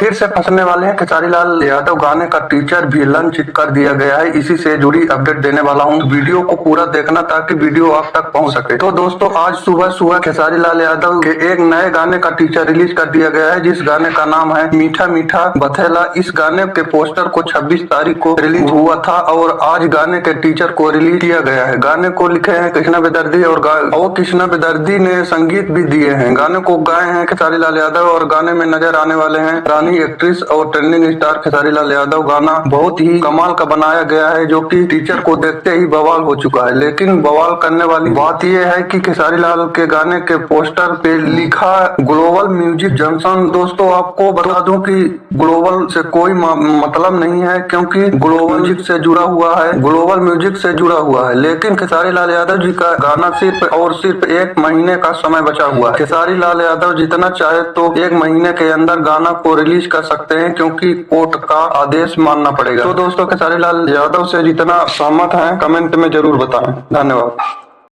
फिर से फंसने वाले हैं। खेसारी लाल यादव गाने का टीचर भी लॉन्च कर दिया गया है। इसी से जुड़ी अपडेट देने वाला हूँ, वीडियो को पूरा देखना ताकि वीडियो आप तक पहुँच सके। तो दोस्तों आज सुबह खेसारी लाल यादव के एक नए गाने का टीचर रिलीज कर दिया गया है, जिस गाने का नाम है मीठा मीठा बथेला। इस गाने के पोस्टर को 26 तारीख को रिलीज हुआ था और आज गाने के टीचर को रिलीज किया गया है। गाने को लिखे हैं कृष्णा बेदर्दी और कृष्णा बेदर्दी ने संगीत भी दिए हैं। गाने को गाए हैं खेसारी लाल यादव और गाने में नजर आने वाले हैं रानी एक्ट्रेस और ट्रेंडिंग स्टार खेसारी लाल यादव। गाना बहुत ही कमाल का बनाया गया है, जो कि टीचर को देखते ही बवाल हो चुका है। लेकिन बवाल करने वाली बात यह है कि खेसारी लाल के गाने के पोस्टर पे लिखा ग्लोबल म्यूजिक जंक्शन। दोस्तों आपको बता दूं कि ग्लोबल से कोई मतलब नहीं है, क्योंकि ग्लोबल म्यूजिक से जुड़ा हुआ है, ग्लोबल म्यूजिक से जुड़ा हुआ है। लेकिन खेसारी लाल यादव जी का गाना सिर्फ और सिर्फ 1 महीने का समय बचा हुआ है। खेसारी लाल यादव जितना चाहे तो 1 महीने के अंदर गाना को रिलीज कर सकते हैं, क्योंकि कोर्ट का आदेश मानना पड़ेगा। तो दोस्तों खेसारी लाल यादव से जितना सहमत हैं कमेंट में जरूर बताएं। धन्यवाद।